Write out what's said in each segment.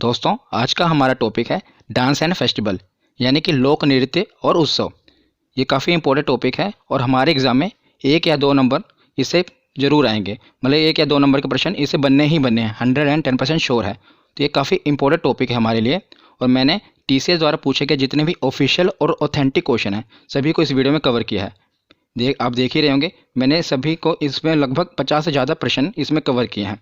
दोस्तों, आज का हमारा टॉपिक है डांस एंड फेस्टिवल, यानी कि लोक नृत्य और उत्सव। ये काफ़ी इंपॉर्टेंट टॉपिक है और हमारे एग्ज़ाम में 1 या 2 नंबर इससे ज़रूर आएंगे। मतलब 1 या 2 नंबर के प्रश्न इससे बनने ही बनने हैं, 110% श्योर है। तो ये काफ़ी इंपॉर्टेंट टॉपिक है हमारे लिए। और मैंने TCS द्वारा पूछे गए जितने भी ऑफिशियल और ऑथेंटिक क्वेश्चन हैं सभी को इस वीडियो में कवर किया है। आप देख ही रहे होंगे, मैंने सभी को इसमें लगभग 50 से ज़्यादा प्रश्न इसमें कवर किए हैं।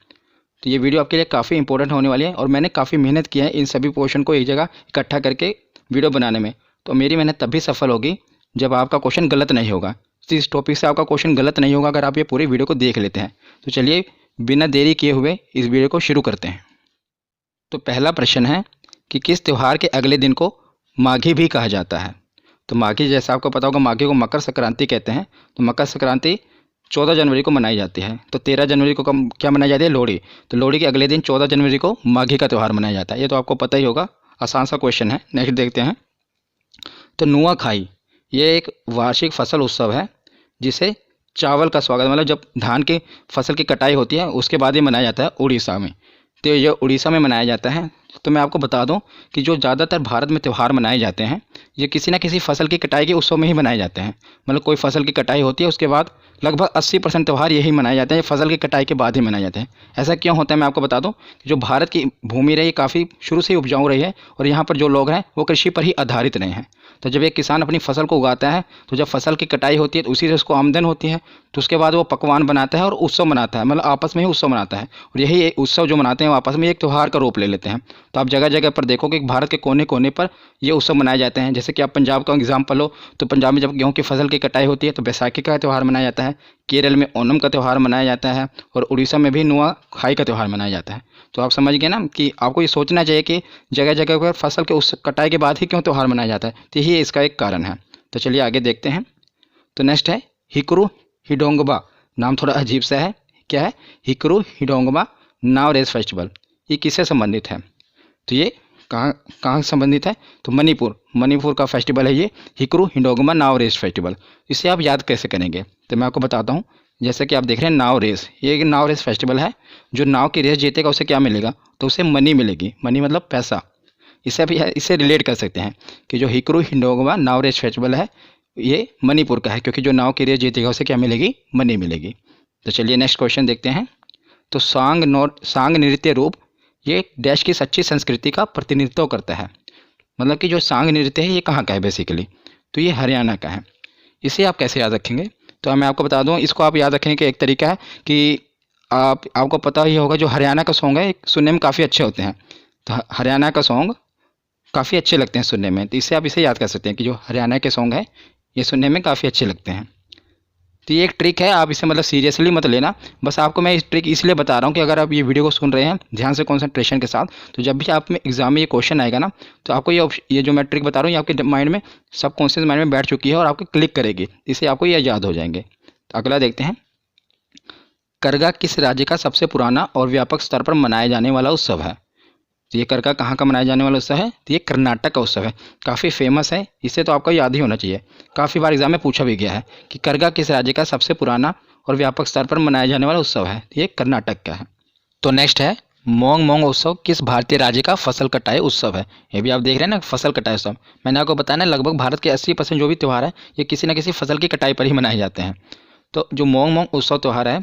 तो ये वीडियो आपके लिए काफ़ी इंपॉर्टेंट होने वाली है और मैंने काफ़ी मेहनत की है इन सभी क्वेश्चन को एक जगह इकट्ठा करके वीडियो बनाने में। तो मेरी मेहनत तभी सफल होगी जब आपका क्वेश्चन गलत नहीं होगा। तो इस टॉपिक से आपका क्वेश्चन गलत नहीं होगा अगर आप ये पूरी वीडियो को देख लेते हैं। तो चलिए बिना देरी किए हुए इस वीडियो को शुरू करते हैं। तो पहला प्रश्न है कि किस त्यौहार के अगले दिन को माघी भी कहा जाता है। तो माघी, जैसा आपको पता होगा, माघी को मकर संक्रांति कहते हैं। तो मकर संक्रांति 14 जनवरी को मनाई जाती है। तो 13 जनवरी को क्या मनाई जाती है? लोहड़ी। तो लोहड़ी के अगले दिन 14 जनवरी को माघी का त्यौहार मनाया जाता है। ये तो आपको पता ही होगा, आसान सा क्वेश्चन है। नेक्स्ट देखते हैं। तो नुआखाई ये एक वार्षिक फसल उत्सव है जिसे चावल का स्वागत, मतलब जब धान की फसल की कटाई होती है उसके बाद ही मनाया जाता है उड़ीसा में। तो ये उड़ीसा में मनाया जाता है। तो मैं आपको बता दूं कि जो ज़्यादातर भारत में त्यौहार मनाए जाते हैं ये किसी न किसी फसल की कटाई के उत्सव में ही मनाए जाते हैं। मतलब कोई फसल की कटाई होती है उसके बाद लगभग 80% त्यौहार यही मनाए जाते हैं, फसल की कटाई के बाद ही मनाए जाते हैं। ऐसा क्यों होता है मैं आपको बता दूं कि जो भारत की भूमि रही काफ़ी शुरू से ही उपजाऊ रही है और यहाँ पर जो लोग हैं वो कृषि पर ही आधारित रहे हैं। तो जब एक किसान अपनी फसल को उगाता है तो जब फसल की कटाई होती है तो उसी से उसको आमदन होती है। तो उसके बाद वो पकवान बनाता है और उत्सव मनाता है, मतलब आपस में ही उत्सव मनाता है। और यही एक उत्सव जो मनाते हैं वो आपस में एक त्यौहार का रूप ले लेते हैं। तो आप जगह जगह पर देखोगे कि भारत के कोने कोने पर ये उत्सव मनाए जाते हैं। जैसे कि आप पंजाब का एग्जाम्पल लो तो पंजाब में जब गेहूँ की फसल की कटाई होती है तो बैसाखी का त्यौहार मनाया जाता है। केरल में ओणम का त्यौहार मनाया जाता है और उड़ीसा में भी नुआखाई का त्यौहार मनाया जाता है। तो आप समझ गए ना कि आपको ये सोचना चाहिए कि जगह जगह पर फसल के उस कटाई के बाद ही क्यों त्यौहार मनाया जाता है। तो यही इसका एक कारण है। तो चलिए आगे देखते हैं। तो नेक्स्ट है हिकरू हिडोंगबा। नाम थोड़ा अजीब सा है। क्या है? हिकरू हिडोंगबा नाव रेस फेस्टिवल। ये किससे संबंधित है? तो ये कहाँ संबंधित है? तो मणिपुर का फेस्टिवल है ये हिकरू हिडोंगबा नाव रेस फेस्टिवल। इसे आप याद कैसे करेंगे? तो मैं आपको बताता हूँ। जैसे कि आप देख रहे हैं नाव रेस, ये एक नाव रेस फेस्टिवल है। जो नाव की रेस जीतेगा उसे क्या मिलेगा? तो उसे मनी मिलेगी। मनी मतलब पैसा। इससे रिलेट कर सकते हैं कि जो हिकरू हिडोंगबा नाव रेस फेस्टिवल है ये मणिपुर का है, क्योंकि जो नाव की रेस जीतेगा उसे क्या मिलेगी? मनी मिलेगी। तो चलिए नेक्स्ट क्वेश्चन देखते हैं। तो सांग नृत्य रूप ये देश की सच्ची संस्कृति का प्रतिनिधित्व करता है। मतलब कि जो सांग नृत्य है ये कहाँ का है बेसिकली? तो ये हरियाणा का है। इसे आप कैसे याद रखेंगे? तो मैं आपको बता दूं, इसको आप याद रखेंगे कि एक तरीका है कि आपको पता ही होगा जो हरियाणा का सॉन्ग है सुनने में काफ़ी अच्छे होते हैं। तो हरियाणा का सॉन्ग काफ़ी अच्छे लगते हैं सुनने में। तो इससे आप इसे याद कर सकते हैं कि जो हरियाणा के सॉन्ग है ये सुनने में काफ़ी अच्छे लगते हैं। तो ये एक ट्रिक है, आप इसे मतलब सीरियसली मत लेना। बस आपको मैं इस ट्रिक इसलिए बता रहा हूँ कि अगर आप ये वीडियो को सुन रहे हैं ध्यान से कंसंट्रेशन के साथ, तो जब भी आप में एग्जाम में ये क्वेश्चन आएगा ना तो आपको ये जो मैं ट्रिक बता रहा हूँ ये आपके माइंड में, सबकॉन्शियस माइंड में बैठ चुकी है और आपको क्लिक करेगी। इससे आपको ये याद हो जाएंगे। तो अगला देखते हैं। करगा किस राज्य का सबसे पुराना और व्यापक स्तर पर मनाया जाने वाला उत्सव है? तो ये करगा कहाँ का मनाया जाने वाला उत्सव है? तो ये कर्नाटक का उत्सव है। काफ़ी फेमस है, इससे तो आपको याद ही होना चाहिए। काफ़ी बार एग्जाम में पूछा भी गया है कि करगा किस राज्य का सबसे पुराना और व्यापक स्तर पर मनाया जाने वाला उत्सव है? ये कर्नाटक का है। तो नेक्स्ट है मोंग मोंग उत्सव किस भारतीय राज्य का फसल कटाई उत्सव है? ये भी आप देख रहे हैं ना, फसल कटाई उत्सव। मैंने आपको बताया ना लगभग भारत के 80% जो भी त्यौहार है ये किसी न किसी फसल की कटाई पर ही मनाए जाते हैं। तो जो मोंग मोंग उत्सव त्यौहार है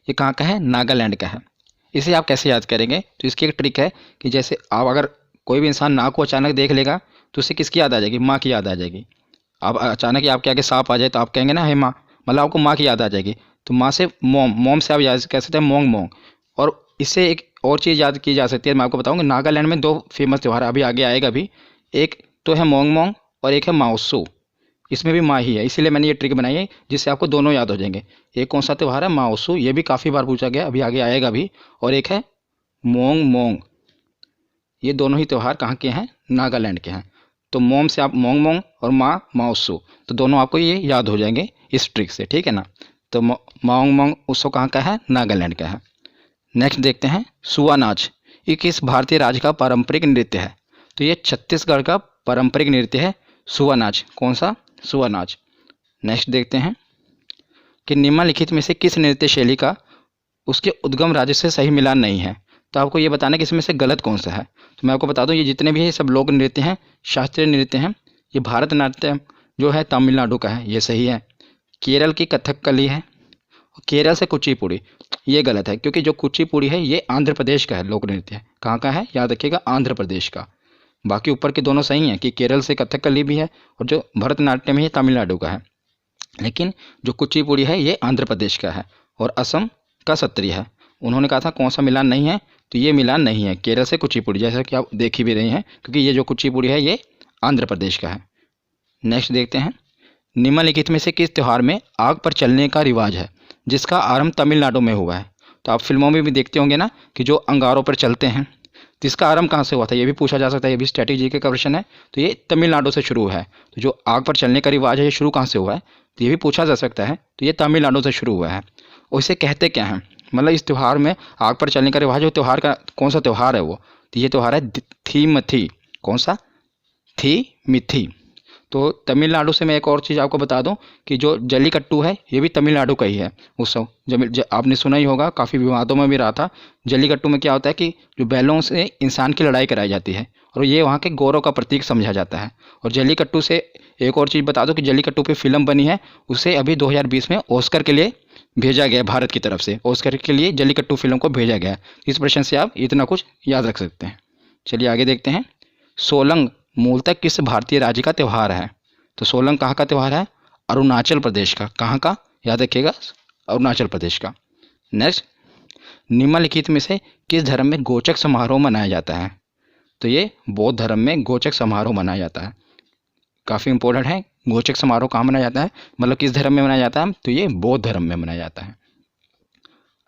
ये कहाँ का है? नागालैंड का है। इसे आप कैसे याद करेंगे? तो इसकी एक ट्रिक है कि जैसे आप अगर कोई भी इंसान नाक को अचानक देख लेगा तो उसे किसकी याद आ जाएगी? माँ की याद आ जाएगी। अब अचानक ही आपके आगे सांप आ जाए तो आप कहेंगे ना हे माँ, मतलब आपको माँ की याद आ जाएगी। तो माँ से मोम से आप याद कह सकते हैं मोंग मोंग। और इससे एक और चीज़ याद की जा सकती है, मैं आपको बताऊँगा। नागालैंड में 2 फेमस त्यौहार अभी आगे आएगा भी। एक तो है मोंग मोंग और एक है माओसू। इसमें भी माँ ही है, इसीलिए मैंने ये ट्रिक बनाई है जिससे आपको दोनों याद हो जाएंगे। एक कौन सा त्यौहार है? माओसू, ये भी काफ़ी बार पूछा गया, अभी आगे आएगा भी। और एक है मोंग मोंग। ये दोनों ही त्यौहार कहाँ के हैं? नागालैंड के हैं। तो मोम से आप मोंग मोंग और माँ माओसू, तो दोनों आपको ये याद हो जाएंगे इस ट्रिक से, ठीक है ना। तो मोंग मोंग उत्सव कहाँ का है? नागालैंड का है। नेक्स्ट देखते हैं सुआ नाच। ये किस भारतीय राज्य का पारंपरिक नृत्य है? तो ये छत्तीसगढ़ का पारंपरिक नृत्य है सुआ नाच। कौन सा? सुआ नाच। नेक्स्ट देखते हैं कि निम्नलिखित में से किस नृत्य शैली का उसके उद्गम राज्य से सही मिलान नहीं है? तो आपको ये बताना है कि इसमें से गलत कौन सा है। तो मैं आपको बता दूं, ये जितने भी है सब लोक नृत्य हैं, शास्त्रीय नृत्य हैं। ये भारतनाट्यम जो है तमिलनाडु का है, ये सही है। केरल की कथकली है। केरल से कुचिपुड़ी, ये गलत है, क्योंकि जो कुचिपुड़ी है ये आंध्र प्रदेश का है लोक नृत्य है। कहाँ का है, याद रखिएगा, आंध्र प्रदेश का। बाकी ऊपर के दोनों सही हैं कि केरल से कथकली भी है, और जो भरतनाट्यम है ये तमिलनाडु का है। लेकिन जो कुचिपुड़ी है ये आंध्र प्रदेश का है, और असम का सत्रिय है। उन्होंने कहा था कौन सा मिलान नहीं है, तो ये मिलान नहीं है केरल से कुचिपुड़ी, जैसा कि आप देख ही भी रहे हैं, क्योंकि ये जो कुचिपुड़ी है ये आंध्र प्रदेश का है। नेक्स्ट देखते हैं, निम्नलिखित में से किस त्यौहार में आग पर चलने का रिवाज है जिसका आरंभ तमिलनाडु में हुआ है। तो आप फिल्मों में भी देखते होंगे ना कि जो अंगारों पर चलते हैं, तो इसका आरंभ कहाँ से हुआ था, ये भी पूछा जा सकता है। ये भी स्ट्रैटेजी का क्वेश्चन है। तो ये तमिलनाडु से शुरू हुआ है। तो जो आग पर चलने का रिवाज है ये शुरू कहाँ से हुआ है, तो ये भी पूछा जा सकता है। तो ये तमिलनाडु से शुरू हुआ है। और इसे कहते क्या हैं, मतलब इस त्यौहार में आग पर चलने का रिवाज, जो त्यौहार का कौन सा त्यौहार है वो, तो ये त्यौहार है थीमथी। कौन सा, थीमिथी। तो तमिलनाडु से मैं एक और चीज़ आपको बता दूं कि जो जल्लीकट्टू है ये भी तमिलनाडु का ही है उत्सव। आपने सुना ही होगा, काफ़ी विवादों में भी रहा था। जल्लीकट्टू में क्या होता है कि जो बैलों से इंसान की लड़ाई कराई जाती है, और ये वहाँ के गौरव का प्रतीक समझा जाता है। और जल्लीकट्टू से एक और चीज़ बता दूं कि जल्लीकट्टू पे फिल्म बनी है, उसे अभी 2020 में ऑस्कर के लिए भेजा गया, भारत की तरफ से ऑस्कर के लिए जल्लीकट्टू फिल्म को भेजा गया। इस प्रश्न से आप इतना कुछ याद रख सकते हैं। चलिए आगे देखते हैं, सोलंग मूलतः किस भारतीय राज्य का त्यौहार है। तो सोलंग कहाँ का त्यौहार है, अरुणाचल प्रदेश का। कहाँ का, याद रखिएगा, अरुणाचल प्रदेश का। नेक्स्ट, निम्नलिखित में से किस धर्म में गोचक समारोह मनाया जाता है। तो ये बौद्ध धर्म में गोचक समारोह मनाया जाता है। काफ़ी इंपॉर्टेंट है, गोचक समारोह कहाँ मनाया जाता है, मतलब किस धर्म में मनाया जाता है, तो ये बौद्ध धर्म में मनाया जाता है।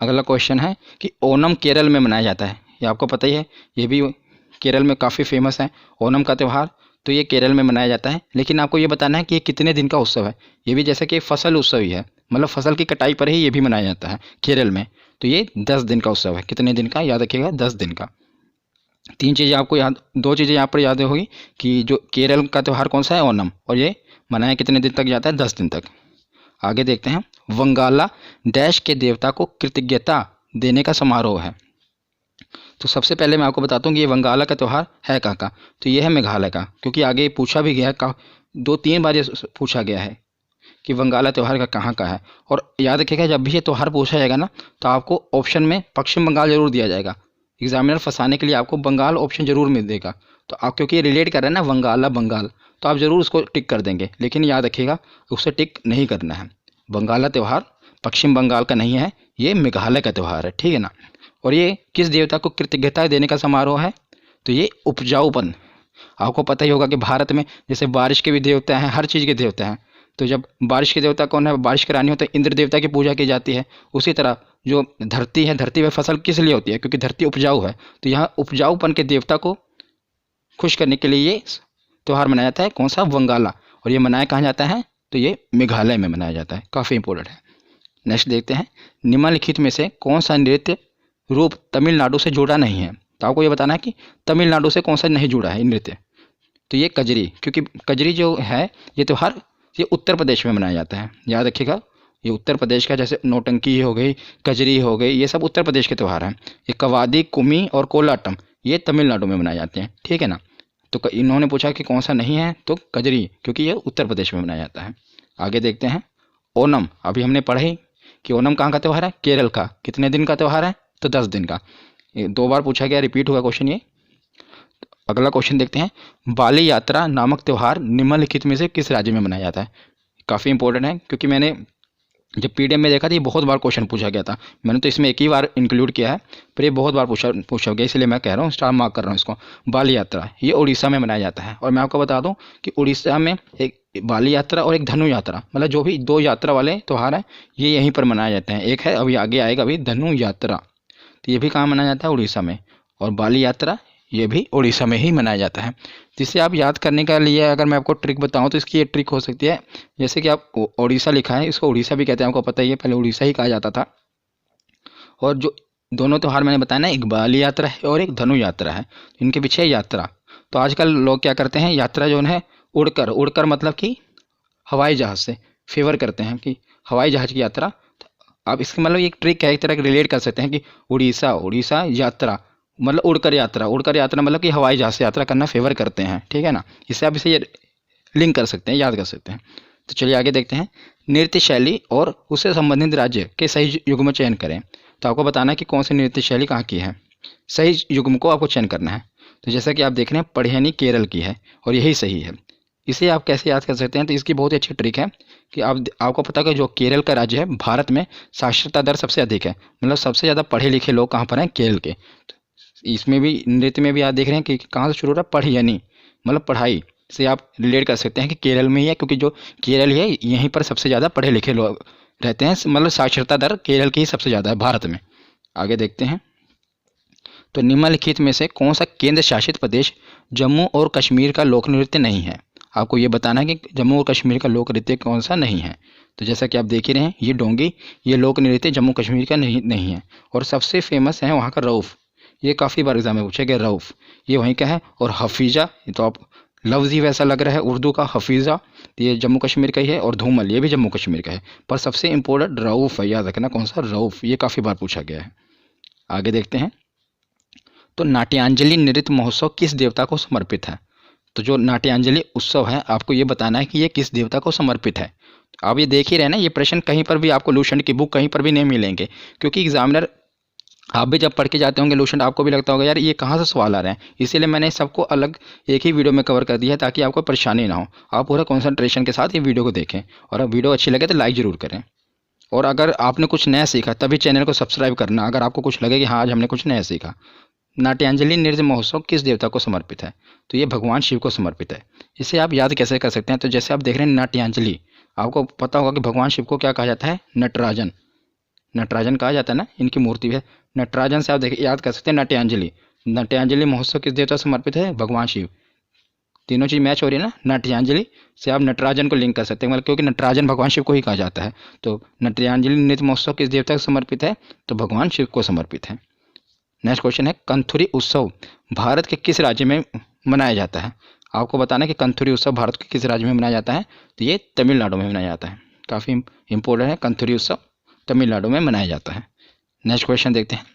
अगला क्वेश्चन है कि ओणम केरल में मनाया जाता है। ये आपको पता ही है, ये भी केरल में काफ़ी फेमस है ओणम का त्यौहार। तो ये केरल में मनाया जाता है। लेकिन आपको ये बताना है कि ये कितने दिन का उत्सव है। ये भी जैसे कि फसल उत्सव ही है, मतलब फसल की कटाई पर ही ये भी मनाया जाता है केरल में। तो ये 10 दिन का उत्सव है। कितने दिन का, याद रखिएगा, 10 दिन का। तीन चीज़ें आपको याद, दो चीज़ें यहाँ पर याद होगी कि जो केरल का त्यौहार कौन सा है, ओणम, और ये मनाया कितने दिन तक जाता है, 10 दिन तक। आगे देखते हैं, वंगाला डैश के देवता को कृतज्ञता देने का समारोह है। तो सबसे पहले मैं आपको बताता हूँ कि ये वंगाला का त्यौहार है कहाँ का। तो ये है मेघालय का, क्योंकि आगे पूछा भी गया है, 2-3 बार ये पूछा गया है कि वंगाला त्यौहार का कहाँ का है। और याद रखिएगा, जब भी ये त्यौहार पूछा जाएगा ना, तो आपको ऑप्शन में पश्चिम बंगाल जरूर दिया जाएगा। एग्जामिनर फंसाने के लिए आपको बंगाल ऑप्शन जरूर मिल देगा। तो आप, क्योंकि ये रिलेट कर रहे हैं ना वंगाला बंगाल, तो आप ज़रूर उसको टिक कर देंगे। लेकिन याद रखिएगा, उससे टिक नहीं करना है। बंगाला त्यौहार पश्चिम बंगाल का नहीं है, ये मेघालय का त्यौहार है, ठीक है ना। और ये किस देवता को कृतज्ञता देने का समारोह है, तो ये उपजाऊपन। आपको पता ही होगा कि भारत में जैसे बारिश के भी देवता हैं, हर चीज़ के देवता हैं। तो जब बारिश के देवता कौन है, बारिश की रानी होता है, इंद्र देवता की पूजा की जाती है। उसी तरह जो धरती है, धरती में फसल किस लिए होती है, क्योंकि धरती उपजाऊ है। तो यहाँ उपजाऊपन के देवता को खुश करने के लिए ये त्यौहार मनाया जाता है। कौन सा, वंगाला। और ये मनाया कहाँ जाता है, तो ये मेघालय में मनाया जाता है। काफ़ी इंपॉर्टेंट है। नेक्स्ट देखते हैं, निम्नलिखित में से कौन सा नृत्य रूप तमिलनाडु से जुड़ा नहीं है। तो आपको ये बताना है कि तमिलनाडु से कौन सा नहीं जुड़ा है नृत्य। तो ये कजरी, क्योंकि कजरी जो है ये त्यौहार ये उत्तर प्रदेश में मनाया जाता है। याद रखिएगा, ये उत्तर प्रदेश का, जैसे नौटंकी हो गई, कजरी हो गई, ये सब उत्तर प्रदेश के त्यौहार हैं। ये कवादी, कुमी और कोलाटम ये तमिलनाडु में मनाए जाते हैं, ठीक है ना। तो इन्होंने पूछा कि कौन सा नहीं है, तो कजरी, क्योंकि ये उत्तर प्रदेश में मनाया जाता है। आगे देखते हैं, ओणम। अभी हमने पढ़ा कि ओणम कहाँ का त्यौहार है, केरल का। कितने दिन का त्यौहार है, तो 10 दिन का। 2 बार पूछा गया, रिपीट हुआ क्वेश्चन ये। अगला क्वेश्चन देखते हैं, बाली यात्रा नामक त्यौहार निम्नलिखित में से किस राज्य में मनाया जाता है। काफ़ी इंपॉर्टेंट है, क्योंकि मैंने जब पीडीएफ में देखा था ये बहुत बार क्वेश्चन पूछा गया था। मैंने तो इसमें एक ही बार इंक्लूड किया है, पर ये बहुत बार पूछा गया, इसलिए मैं कह रहा हूँ, स्टार मार्क कर रहा हूँ इसको। बाली यात्रा ये उड़ीसा में मनाया जाता है। और मैं आपको बता दूँ कि उड़ीसा में एक बाली यात्रा और एक धनु यात्रा, मतलब जो भी 2 यात्रा वाले त्यौहार हैं ये यहीं पर मनाए जाते हैं। एक है अभी आगे आएगा अभी, धनु यात्रा, तो ये भी कहाँ मनाया जाता है, उड़ीसा में। और बाली यात्रा ये भी उड़ीसा में ही मनाया जाता है। जिससे आप याद करने के लिए अगर मैं आपको ट्रिक बताऊं तो इसकी ये ट्रिक हो सकती है, जैसे कि आप उड़ीसा लिखा है, इसको उड़ीसा भी कहते हैं, आपको पता ही है, पहले उड़ीसा ही कहा जाता था। और जो दोनों त्यौहार मैंने बताया ना, एक बाली यात्रा है और एक धनु यात्रा है, इनके पीछे यात्रा। तो आजकल लोग क्या करते हैं, यात्रा जो है उड़कर मतलब कि हवाई जहाज़ से फेवर करते हैं कि हवाई जहाज़ की यात्रा। आप इसके मतलब एक ट्रिक है, एक तरह रिलेट कर सकते हैं कि उड़ीसा यात्रा, मतलब उड़कर यात्रा मतलब कि हवाई जहाज़ से यात्रा करना फेवर करते हैं, ठीक है ना। इससे आप इसे लिंक कर सकते हैं, याद कर सकते हैं। तो चलिए आगे देखते हैं। नृत्य शैली और उससे संबंधित राज्य के सही युग्म चयन करें। तो आपको बताना है कि कौन सी नृत्य शैली कहाँ की है, सही युग्म को आपको चयन करना है। तो जैसा कि आप देख रहे हैं, पढ़ियानी केरल की है और यही सही है। इसे आप कैसे याद कर सकते हैं, तो इसकी बहुत ही अच्छी ट्रिक है कि आपको पता है कि जो केरल का राज्य है, भारत में साक्षरता दर सबसे अधिक है, मतलब सबसे ज़्यादा पढ़े लिखे लोग कहाँ पर हैं, केरल के। तो इसमें भी, नृत्य में भी आप देख रहे हैं कि कहाँ से शुरू हो रहा है, पढ़ियानी मतलब पढ़ाई से आप रिलेट कर सकते हैं कि केरल में ही है, क्योंकि जो केरल है यहीं पर सबसे ज़्यादा पढ़े लिखे लोग रहते हैं, मतलब साक्षरता दर केरल की ही सबसे ज़्यादा है भारत में। आगे देखते हैं। तो निम्नलिखित में से कौन सा केंद्र शासित प्रदेश जम्मू और कश्मीर का लोक नृत्य नहीं है। आपको ये बताना है कि जम्मू और कश्मीर का लोक नृत्य कौन सा नहीं है। तो जैसा कि आप देख ही रहे हैं, ये डोंगी, ये लोक नृत्य जम्मू कश्मीर का नहीं है। और सबसे फेमस है वहाँ का रऊफ़, ये काफ़ी बार एग्जाम में पूछा गया, रऊफ़ ये वहीं का है। और हफीज़ा, ये तो आप लफ्ज़ ही वैसा लग रहा है उर्दू का, हफीज़ा ये जम्मू कश्मीर का ही है। और धूमल ये भी जम्मू कश्मीर का है, पर सबसे इंपॉर्टेंट रऊफ़ है, याद रखना कौन सा, रऊफ़। ये काफ़ी बार पूछा गया है। आगे देखते हैं। तो नाट्यांजलि नृत्य महोत्सव किस देवता को समर्पित है। तो जो नाट्यांजलि उत्सव है, आपको ये बताना है कि ये किस देवता को समर्पित है। आप ये देख ही रहे हैं ना, ये प्रश्न कहीं पर भी आपको लूसेंट की बुक कहीं पर भी नहीं मिलेंगे, क्योंकि एग्जामिनर, आप भी जब पढ़ के जाते होंगे लूसेंट, आपको भी लगता होगा यार ये कहाँ से सवाल आ रहे हैं। इसीलिए मैंने सबको अलग एक ही वीडियो में कवर कर दिया है, ताकि आपको परेशानी ना हो। आप पूरा कॉन्सेंट्रेशन के साथ ये वीडियो को देखें, और अब वीडियो अच्छी लगे तो लाइक ज़रूर करें। और अगर आपने कुछ नया सीखा तभी चैनल को सब्सक्राइब करना, अगर आपको कुछ लगे कि हाँ आज हमने कुछ नया सीखा। नाट्यांजलि नृत्य महोत्सव किस देवता को समर्पित है। तो ये भगवान शिव को समर्पित है। इसे आप याद कैसे कर सकते हैं, तो जैसे आप देख रहे हैं नाट्यांजलि, आपको पता होगा कि भगवान शिव को क्या कहा जाता है, नटराजन, नटराजन कहा जाता है ना, इनकी मूर्ति है नटराजन। से आप देख याद कर सकते हैं नाट्यांजलि। नाट्यांजलि महोत्सव किस देवता से समर्पित है, भगवान शिव। तीनों चीज़ मैच हो रही है ना, नाट्यांजलि से आप नटराजन को लिंक कर सकते हैं, मतलब क्योंकि नटराजन भगवान शिव को ही कहा जाता है। तो नाट्यांजलि नृत्य महोत्सव किस देवता को समर्पित है, तो भगवान शिव को समर्पित है। नेक्स्ट क्वेश्चन है, कंथुरी उत्सव भारत के किस राज्य में मनाया जाता है। आपको बताना है कि कंथुरी उत्सव भारत के किस राज्य में मनाया जाता है, तो ये तमिलनाडु में मनाया जाता है। काफ़ी इंपॉर्टेंट है, कंथुरी उत्सव तमिलनाडु में मनाया जाता है। नेक्स्ट क्वेश्चन देखते हैं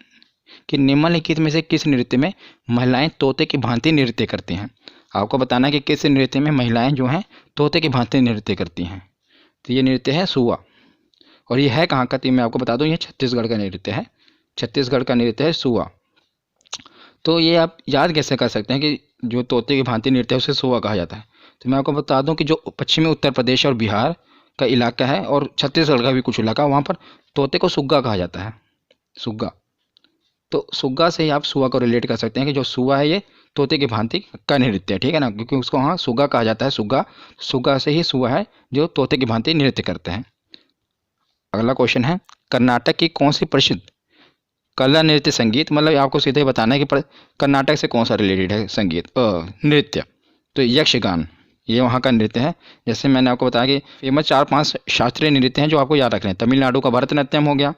कि निम्नलिखित में से किस नृत्य में महिलाएं तोते की भांति नृत्य करती हैं। आपको बताना है कि किस नृत्य में महिलाएं जो हैं तोते की भांति नृत्य करती हैं। तो ये नृत्य है सुआ, और ये है कहाँ का, तो मैं आपको बता दूँ, ये छत्तीसगढ़ का नृत्य है, छत्तीसगढ़ का नृत्य है सुआ। तो ये आप याद कैसे कर सकते हैं कि जो तोते की भांति नृत्य है उसे सुआ कहा जाता है। तो मैं आपको बता दूं कि जो पश्चिमी उत्तर प्रदेश और बिहार का इलाका है, और छत्तीसगढ़ का भी कुछ इलाका, वहाँ पर तोते को सुग्गा कहा जाता है, सुग्गा। तो सुग्गा से ही आप सुआ को रिलेट कर सकते हैं कि जो सुआ है ये तोते की भांति का नृत्य है, ठीक है ना, क्योंकि उसको वहाँ सुग्गा कहा जाता है, सुग्गा, सुग्गा से ही सुआ है जो तोते की भांति नृत्य करते हैं। अगला क्वेश्चन है, कर्नाटक की कौन सी प्रसिद्ध कला नृत्य संगीत, मतलब आपको सीधे बताना है कि कर्नाटक से कौन सा रिलेटेड है संगीत नृत्य। तो यक्षगान ये वहाँ का नृत्य है। जैसे मैंने आपको बताया कि फेमस 4-5 शास्त्रीय नृत्य हैं जो आपको याद रखने हैं। तमिलनाडु का भरतनाट्यम हो गया,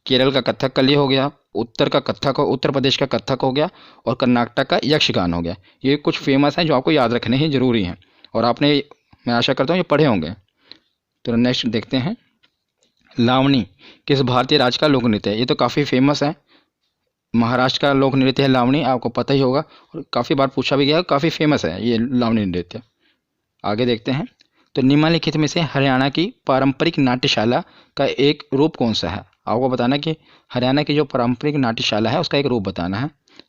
केरल का कथकली हो गया, उत्तर का कथक, उत्तर प्रदेश का कथक हो गया, और कर्नाटक का यक्षगान हो गया। ये कुछ फेमस हैं जो आपको याद रखने ही ज़रूरी हैं, और आपने, मैं आशा करता हूँ, ये पढ़े होंगे। तो नेक्स्ट देखते हैं, लावणी किस भारतीय राज्य का लोक नृत्य है। ये तो काफ़ी फेमस है, महाराष्ट्र का लोक नृत्य है लावणी, आपको पता ही होगा, और काफ़ी बार पूछा भी गया, काफ़ी फेमस है ये लावणी नृत्य। आगे देखते हैं। तो निम्नलिखित में से हरियाणा की पारंपरिक नाट्यशाला का एक रूप कौन सा है। आपको बताना कि हरियाणा की जो पारंपरिक नाट्यशाला है उसका एक रूप बताना है।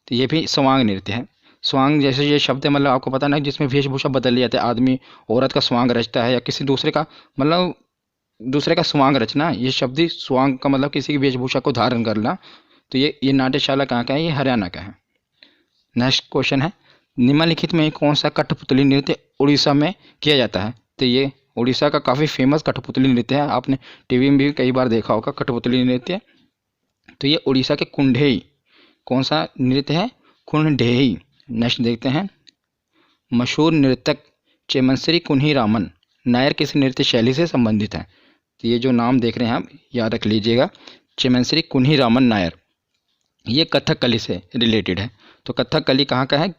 तो ये भी स्वांग नृत्य है। स्वांग जैसे ये शब्द है, मतलब आपको पता ना, जिसमें वेशभूषा बदल ली जाती है, आदमी औरत का स्वांग रचता है या किसी दूसरे का, मतलब दूसरे का स्वांग रचना, ये शब्द ही स्वांग का मतलब किसी की वेशभूषा को धारण करना। तो ये नाट्यशाला कहाँ का है, ये हरियाणा का है। नेक्स्ट क्वेश्चन है, निम्नलिखित में कौन सा कठपुतली नृत्य उड़ीसा में किया जाता है। तो ये उड़ीसा का काफ़ी फेमस कठपुतली नृत्य है, आपने टीवी में भी कई बार देखा होगा कठपुतली नृत्य। तो ये उड़ीसा के कुंडेई, कौन सा नृत्य है, कुंडेई। नेक्स्ट देखते हैं, मशहूर नृतक चेमनश्री कुन्हीरामन नायर किस नृत्य शैली से संबंधित है। तो ये जो नाम देख रहे हैं आप याद रख लीजिएगा, चेमनश्री कुन्हीरामन नायर, ये कथकली से रिलेटेड है। तो कथकली कहाँ का है,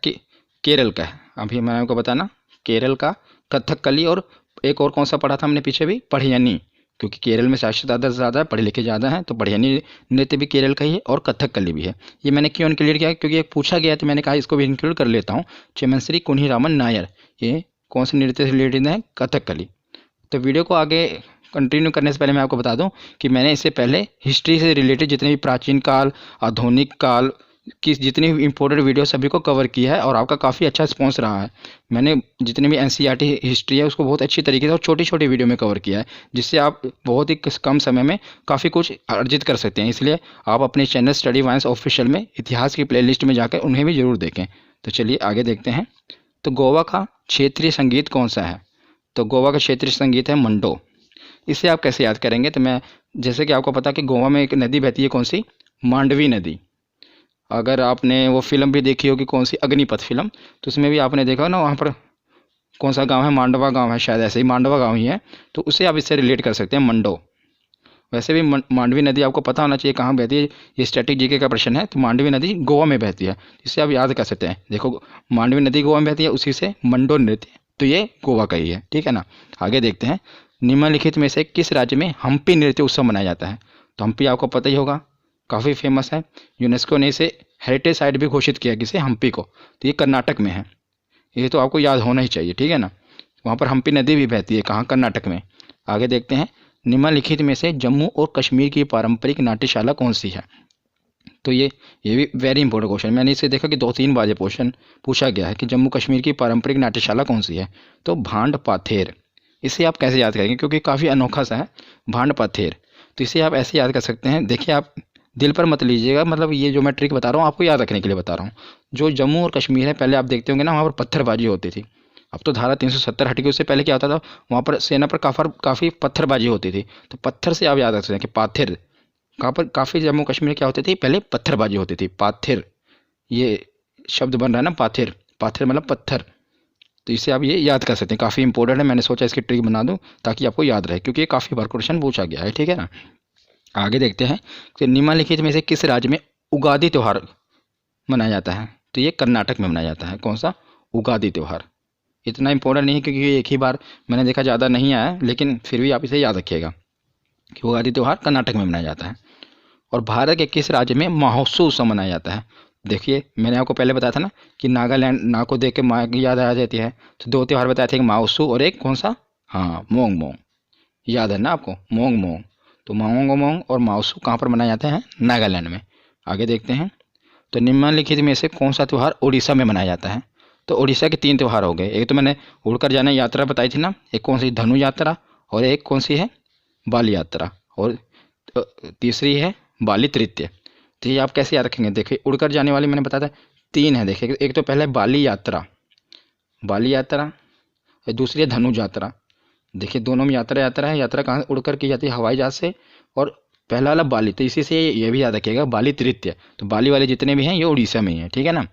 केरल का है। अभी मैं आपको बताना, केरल का कथकली, और एक और कौन सा पढ़ा था हमने पीछे भी, पढ़ियानी, क्योंकि केरल में साक्षरता ज़्यादा है, पढ़े लिखे ज़्यादा हैं, तो बढ़िया नृत्य भी केरल का ही है और कथकली भी है। ये मैंने क्यों इंक्लूड किया, क्योंकि एक पूछा गया तो मैंने कहा इसको भी इंक्लूड कर लेता हूँ। चेमनश्री कुन्हीरामन नायर, ये कौन से नृत्य से रिलेटेड है, कथकली। तो वीडियो को आगे कंटिन्यू करने से पहले मैं आपको बता दूं कि मैंने इससे पहले हिस्ट्री से रिलेटेड जितने भी प्राचीन काल, आधुनिक काल की जितनी भी इंपॉर्टेंट वीडियो सभी को कवर किया है और आपका काफ़ी अच्छा रिस्पॉन्स रहा है। मैंने जितने भी एनसीईआरटी हिस्ट्री है उसको बहुत अच्छी तरीके से और छोटी छोटी वीडियो में कवर किया है, जिससे आप बहुत ही कम समय में काफ़ी कुछ अर्जित कर सकते हैं। इसलिए आप अपने चैनल स्टडी वाइन्स ऑफिशियल में इतिहास की प्लेलिस्ट में जाकर उन्हें भी ज़रूर देखें। तो चलिए आगे देखते हैं। तो गोवा का क्षेत्रीय संगीत कौन सा है? तो गोवा का क्षेत्रीय संगीत है मंडो। इसे आप कैसे याद करेंगे? तो मैं, जैसे कि आपको पता कि गोवा में एक नदी बहती है, कौन सी, मांडवी नदी। अगर आपने वो फिल्म भी देखी होगी, कौन सी, अग्निपथ फिल्म, तो उसमें भी आपने देखा ना, वहाँ पर कौन सा गांव है, मांडवा गांव है शायद, ऐसे ही मांडवा गांव ही है, तो उसे आप इससे रिलेट कर सकते हैं, मंडो। वैसे भी मांडवी नदी आपको पता होना चाहिए कहाँ बहती है, ये स्टैटिक जीके का प्रश्न है। तो मांडवी नदी गोवा में बहती है, इसे आप याद कर सकते हैं। देखो, मांडवी नदी गोवा में बहती है, उसी से मंडो नृत्य, तो ये गोवा का ही है, ठीक है ना। आगे देखते हैं, निम्नलिखित में से किस राज्य में हम्पी नृत्य उत्सव मनाया जाता है? तो हम्पी आपको पता ही होगा, काफ़ी फेमस है, यूनेस्को ने इसे हेरिटेज साइट भी घोषित किया, किसे, हम्पी को। तो ये कर्नाटक में है, ये तो आपको याद होना ही चाहिए, ठीक है ना। वहाँ पर हम्पी नदी भी बहती है, कहाँ, कर्नाटक में। आगे देखते हैं, निम्नलिखित में से जम्मू और कश्मीर की पारंपरिक नाट्यशाला कौन सी है? तो ये भी वेरी इंपॉर्टेंट क्वेश्चन, मैंने इसे देखा कि 2-3 बार क्वेश्चन पूछा गया है कि जम्मू कश्मीर की पारंपरिक नाट्यशाला कौन सी है? तो भांड पाथेर। इसे आप कैसे याद करेंगे, क्योंकि काफ़ी अनोखा सा है, भांड पाथेर। तो इसे आप ऐसे याद कर सकते हैं, देखिए आप दिल पर मत लीजिएगा, मतलब ये जो मैं ट्रिक बता रहा हूँ आपको याद रखने के लिए बता रहा हूँ। जो जम्मू और कश्मीर है, पहले आप देखते होंगे ना, वहाँ पर पत्थरबाजी होती थी। अब तो धारा 370 हट गई, उससे पहले क्या होता था, वहाँ पर सेना पर काफ़ी पत्थरबाजी होती थी। तो पत्थर से आप याद रख सकते हैं कि पाथिर, कहाँ पर काफ़ी जम्मू कश्मीर क्या होती थी, पहले पत्थरबाजी होती थी, पाथिर, ये शब्द बन रहा है ना, पाथिर, पाथिर मतलब पत्थर। तो इसे आप ये याद कर सकते हैं, काफ़ी इंपॉर्टेंट है, मैंने सोचा इसकी ट्रिक बना दूं ताकि आपको याद रहे, क्योंकि ये काफ़ी बार क्वेश्चन पूछा गया है, ठीक है ना। आगे देखते हैं कि निम्नलिखित में से किस राज्य में उगादी त्यौहार मनाया जाता है? तो ये कर्नाटक में मनाया जाता है, कौन सा, उगादी त्यौहार। इतना इंपॉर्टेंट नहीं है क्योंकि ये एक ही बार मैंने देखा, ज़्यादा नहीं आया, लेकिन फिर भी आप इसे याद रखिएगा कि उगादी त्यौहार कर्नाटक में मनाया जाता है। और भारत के किस राज्य में महोत्सव उत्सव मनाया जाता है? देखिए, मैंने आपको पहले बताया था ना कि नागालैंड, ना को देख के माँ की याद आ जाती है, तो 2 त्यौहार बताए थे, एक महोत्सव और एक कौन सा, हाँ, मोंग मोंग, याद है ना आपको, मोंग मोंग। तो मोंग मोंग और महोत्सव कहाँ पर मनाए जाते हैं? नागालैंड में। आगे देखते हैं, तो निम्नलिखित में से कौन सा त्यौहार उड़ीसा में मनाया जाता है? तो उड़ीसा के 3 त्यौहार हो गए, एक तो मैंने उड़कर जाना यात्रा बताई थी ना, एक कौन सी, धनु यात्रा, और एक कौन सी है, बाली यात्रा, और तीसरी है बाली तृतीय। तो ये आप कैसे याद रखेंगे? देखिए, उड़कर जाने वाली मैंने बताया था 3 है, देखिए, एक तो पहले बाली यात्रा, बाली यात्रा, दूसरी है धनु यात्रा। देखिए, दोनों में यात्रा है, यात्रा कहाँ उड़कर की जाती है, हवाई जहाज से, और पहला वाला बाली, तो इसी से ये भी याद रखिएगा, बाली तृतीय। तो बाली वाले जितने भी हैं ये उड़ीसा में ही है, ठीक है ना।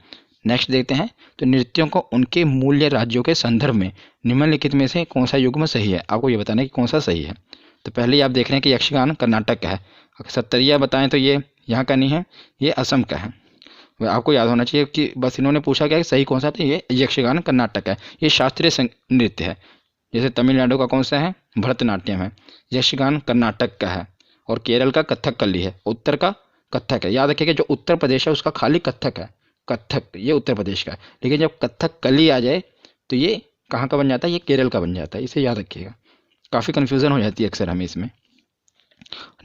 नेक्स्ट देखते हैं, तो नृत्यों को उनके मूल्य राज्यों के संदर्भ में निम्नलिखित में से कौन सा युग्म सही है? आपको ये बताना है कि कौन सा सही है। तो पहले ही आप देख रहे हैं कि यक्षगान कर्नाटक का है, सत्तरिया बताएं तो ये यहाँ का नहीं है, ये असम का है। वह आपको याद होना चाहिए कि बस इन्होंने पूछा गया कि सही कौन सा, तो ये यक्षगान कर्नाटक है, ये शास्त्रीय नृत्य है। जैसे तमिलनाडु का कौन सा है, भरतनाट्यम है, यक्षगान कर्नाटक का है, और केरल का कथकली है, उत्तर का कथक है। याद रखिएगा, जो उत्तर प्रदेश है उसका खाली कथक है, कथक ये उत्तर प्रदेश का है, लेकिन जब कथकली आ जाए तो ये कहाँ का बन जाता है, ये केरल का बन जाता है, इसे याद रखिएगा, काफ़ी कन्फ्यूज़न हो जाती है अक्सर हमें इसमें।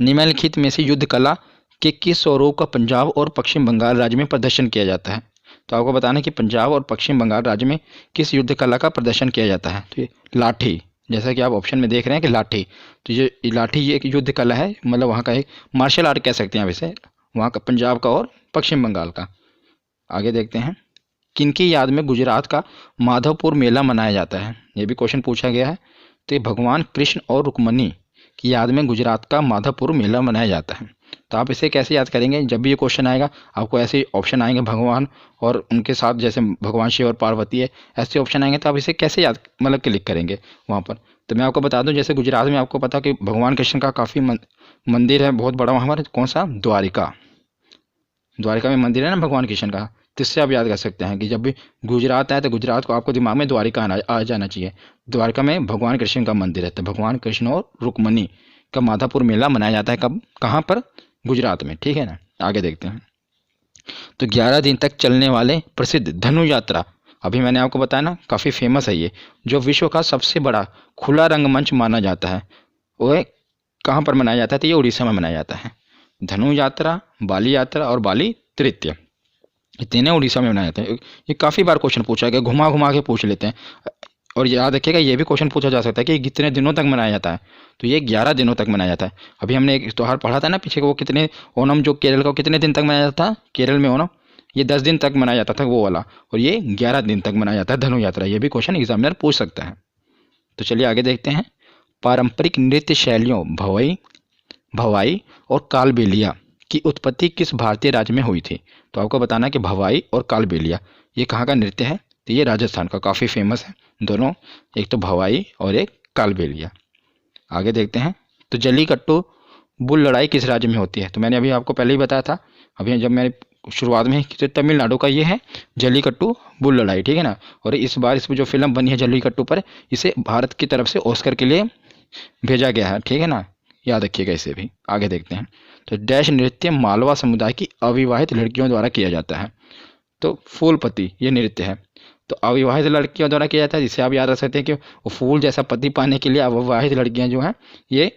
निम्नलिखित में से युद्ध कला के किस स्वरूप का पंजाब और पश्चिम बंगाल राज्य में प्रदर्शन किया जाता है? तो आपको बताना है कि पंजाब और पश्चिम बंगाल राज्य में किस युद्ध कला का प्रदर्शन किया जाता है? तो ये लाठी, जैसा कि आप ऑप्शन में देख रहे हैं कि लाठी, तो ये लाठी ये एक युद्ध कला है, मतलब वहाँ का एक मार्शल आर्ट कह सकते हैं आप इसे, वहाँ का पंजाब का और पश्चिम बंगाल का। आगे देखते हैं, किनकी याद में गुजरात का माधवपुर मेला मनाया जाता है? ये भी क्वेश्चन पूछा गया है। तो ये भगवान कृष्ण और रुक्मणी की याद में गुजरात का माधवपुर मेला मनाया जाता है। तो आप इसे कैसे याद करेंगे? जब भी ये क्वेश्चन आएगा आपको ऐसे ऑप्शन आएंगे, भगवान और उनके साथ, जैसे भगवान शिव और पार्वती है, ऐसे ऑप्शन आएंगे, तो आप इसे कैसे याद, मतलब क्लिक करेंगे वहाँ पर? तो मैं आपको बता दूं, जैसे गुजरात में आपको पता कि भगवान कृष्ण का काफ़ी मंदिर है, बहुत बड़ा, वहाँ पर कौन सा, द्वारिका, द्वारिका में मंदिर है ना भगवान कृष्ण का। तो इससे आप याद कर सकते हैं कि जब भी गुजरात आए तो गुजरात को आपको दिमाग में द्वारिका आ जाना चाहिए। द्वारिका में भगवान कृष्ण का मंदिर है, तो भगवान कृष्ण और रुक्मणी का माधापुर मेला मनाया जाता है। कब, कहाँ पर? गुजरात में, ठीक है ना। आगे देखते हैं। तो 11 दिन तक चलने वाले प्रसिद्ध धनु यात्रा, अभी मैंने आपको बताया ना, काफ़ी फेमस है ये, जो विश्व का सबसे बड़ा खुला रंगमंच माना जाता है, वो कहाँ पर मनाया जाता है? तो ये उड़ीसा में मनाया जाता है। धनु यात्रा, बाली यात्रा और बाली तृतीय, ये तीनों उड़ीसा में मनाया जाता है। ये काफ़ी बार क्वेश्चन पूछा गया, घुमा घुमा के पूछ लेते हैं। और याद रखिएगा, ये भी क्वेश्चन पूछा जा सकता है कि कितने दिनों तक मनाया जाता है। तो ये 11 दिनों तक मनाया जाता है। अभी हमने एक त्यौहार पढ़ा था ना पीछे, वो कितने, ओणम जो केरल का, कितने दिन तक मनाया जाता था केरल में ओणम? ये 10 दिन तक मनाया जाता था वो वाला, और ये 11 दिन तक मनाया जाता है धनु यात्रा। ये भी क्वेश्चन एग्जामिनर पूछ सकता है। तो चलिए आगे देखते हैं। पारंपरिक नृत्य शैलियों भवाई और कालबेलिया की उत्पत्ति किस भारतीय राज्य में हुई थी? तो आपको बताना कि भवाई और कालबेलिया ये कहाँ का नृत्य है? तो ये राजस्थान का, काफ़ी फेमस है दोनों, एक तो भवाई और एक कालबेलिया। आगे देखते हैं। तो जल्लीकट्टू बुल लड़ाई किस राज्य में होती है? तो मैंने अभी आपको पहले ही बताया था, अभी जब मैंने शुरुआत में, तो तमिलनाडु का ये है जल्लीकट्टू बुल लड़ाई, ठीक है ना। और इस बार इसमें जो फिल्म बनी है जल्लीकट्टू पर, इसे भारत की तरफ से ऑस्कर के लिए भेजा गया है, ठीक है ना, याद रखिएगा इसे भी। आगे देखते हैं। तो डैश नृत्य मालवा समुदाय की अविवाहित लड़कियों द्वारा किया जाता है? तो फूलपति ये नृत्य है। तो अविवाहित लड़कियों द्वारा किया जाता है, जिसे आप याद रख सकते हैं कि वो फूल जैसा पति पाने के लिए अविवाहित लड़कियां जो हैं, ये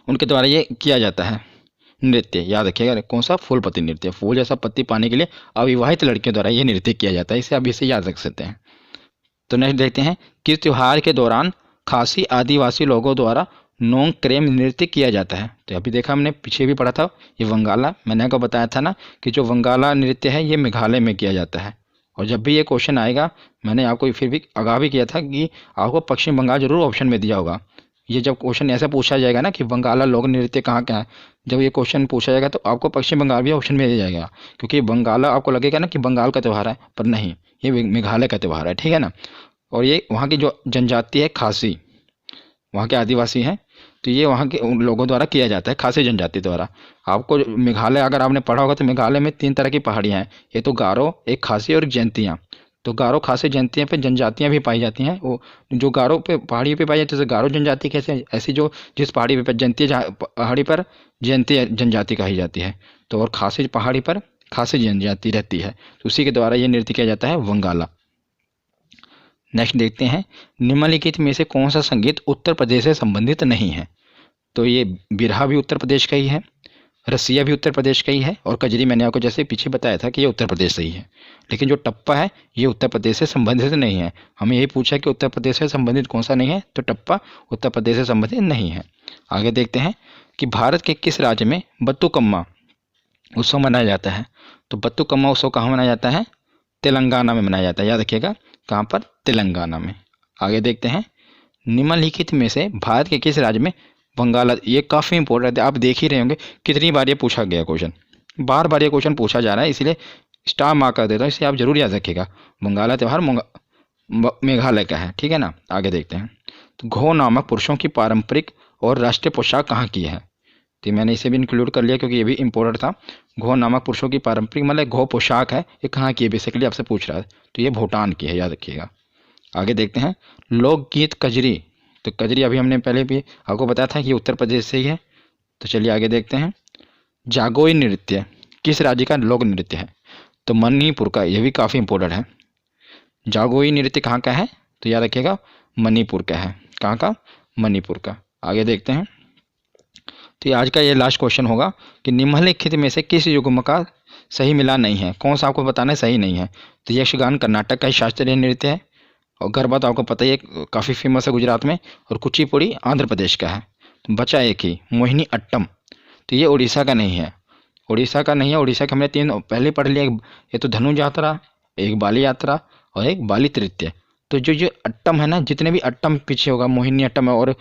उनके द्वारा ये किया जाता है नृत्य। याद रखिएगा, कौन सा? फूलपति नृत्य, फूल जैसा पति पाने के लिए अविवाहित लड़कियों द्वारा ये नृत्य किया जाता है। इसे आप इसे याद रख सकते हैं। तो नेक्स्ट देखते हैं। किस त्योहार के दौरान खासी आदिवासी लोगों द्वारा नोंग क्रेम नृत्य किया जाता है? तो अभी देखा हमने, पीछे भी पढ़ा था, ये वंगाला, मैंने आपको बताया था ना कि जो वंगाला नृत्य है ये मेघालय में किया जाता है। और जब भी ये क्वेश्चन आएगा, मैंने आपको फिर भी आगाह भी किया था कि आपको पश्चिम बंगाल जरूर ऑप्शन में दिया होगा। ये जब क्वेश्चन ऐसा पूछा जाएगा ना कि वंगाला लोक नृत्य कहाँ का है, जब ये क्वेश्चन पूछा जाएगा तो आपको पश्चिम बंगाल भी ऑप्शन में दिया जाएगा, क्योंकि वंगाला आपको लगेगा ना कि बंगाल का त्यौहार है, पर नहीं, ये मेघालय का त्यौहार है, ठीक है ना। और ये वहाँ की जो जनजाति है खासी, वहाँ के आदिवासी हैं, तो ये वहाँ के उन लोगों द्वारा किया जाता है, खासी जनजाति द्वारा। आपको मेघालय अगर आपने पढ़ा होगा तो मेघालय में 3 तरह की पहाड़ियाँ हैं, एक तो गारो, एक खासी और जयंतियाँ। तो गारो खासी जयंतियाँ पे जनजातियाँ भी पाई जाती हैं। वो जो गारो पे पहाड़ी पे पाई जाती है, जैसे गारो जनजाति कैसे, ऐसी जो जिस पहाड़ी पे जयंती, पहाड़ी पर जयंती जनजाति कही जाती है, तो और खासी पहाड़ी पर खासी जनजाति रहती है, तो उसी के द्वारा ये नृत्य किया जाता है वंगाला। नेक्स्ट देखते हैं। निम्नलिखित में से कौन सा संगीत उत्तर प्रदेश से संबंधित नहीं है? तो ये बिरहा भी उत्तर प्रदेश का ही है, रसिया भी उत्तर प्रदेश का ही है, और कजरी मैंने आपको जैसे पीछे बताया था कि ये उत्तर प्रदेश से ही है। लेकिन जो टप्पा है ये उत्तर प्रदेश से संबंधित नहीं है। हमें यही पूछा कि उत्तर प्रदेश से संबंधित कौन सा नहीं है, तो टप्पा उत्तर प्रदेश से संबंधित नहीं है। आगे देखते हैं कि भारत के किस राज्य में बत्तुकम्मा उत्सव मनाया जाता है? तो बत्तुकम्मा उत्सव कहाँ मनाया जाता है? तेलंगाना में मनाया जाता है, याद रखिएगा, कहाँ पर? तेलंगाना में। आगे देखते हैं। निम्नलिखित में से भारत के किस राज्य में वंगाला, ये काफ़ी इंपॉर्टेंट है, आप देख ही रहे होंगे कितनी बार ये पूछा गया क्वेश्चन, बार बार ये क्वेश्चन पूछा जा रहा है, इसलिए स्टार मार्क कर देता हूँ, इसे आप जरूर याद रखिएगा। वंगाला त्यौहार मेघालय का है, ठीक है ना। आगे देखते हैं। तो घो नामक पुरुषों की पारंपरिक और राष्ट्रीय पोशाक कहाँ की है? तो मैंने इसे भी इंक्लूड कर लिया क्योंकि ये भी इंपॉर्टेंट था। घो नामक पुरुषों की पारंपरिक मतलब घो पोशाक है, ये कहाँ की है बेसिकली आपसे पूछ रहा है, तो ये भूटान की है, याद रखिएगा। आगे देखते हैं। लोकगीत कजरी, तो कजरी अभी हमने पहले भी आपको बताया था कि उत्तर प्रदेश से ही है। तो चलिए आगे देखते हैं। जागोई नृत्य किस राज्य का लोक नृत्य है? तो मणिपुर का, ये भी काफ़ी इंपॉर्टेंट है। जागोई नृत्य कहाँ का है? तो याद रखिएगा मणिपुर का है। कहाँ का? मणिपुर का। आगे देखते हैं। तो ये आज का ये लास्ट क्वेश्चन होगा कि निम्नलिखित में से किस युग्म का सही मिलान नहीं है? कौन सा आपको बताना है सही नहीं है? तो यक्षगान कर्नाटक का ही शास्त्रीय नृत्य है, और गरबा तो आपको पता ही है काफ़ी फेमस है गुजरात में, और कुचिपुड़ी आंध्र प्रदेश का है। तो बचा एक ही, मोहिनी अट्टम, तो ये उड़ीसा का नहीं है। उड़ीसा का नहीं है, उड़ीसा के हमने 3 पहले पढ़ लिया, ये तो धनु यात्रा, एक बाली यात्रा और एक बाली तृतीय। तो जो जो अट्टम है ना, जितने भी अट्टम पीछे होगा, मोहिनी अट्टम है और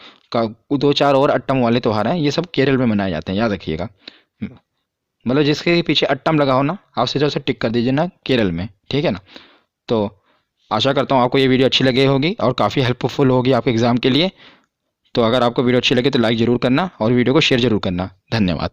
2-4 और अट्टम वाले त्यौहार हैं, ये सब केरल में मनाए जाते हैं, याद रखिएगा। मतलब जिसके पीछे अट्टम लगा हो ना, आप सीधा उसे टिक कर दीजिए ना, केरल में, ठीक है ना। तो आशा करता हूँ आपको ये वीडियो अच्छी लगी होगी और काफ़ी हेल्पफुल होगी आपके एग्ज़ाम के लिए। तो अगर आपको वीडियो अच्छी लगे तो लाइक ज़रूर करना और वीडियो को शेयर ज़रूर करना। धन्यवाद।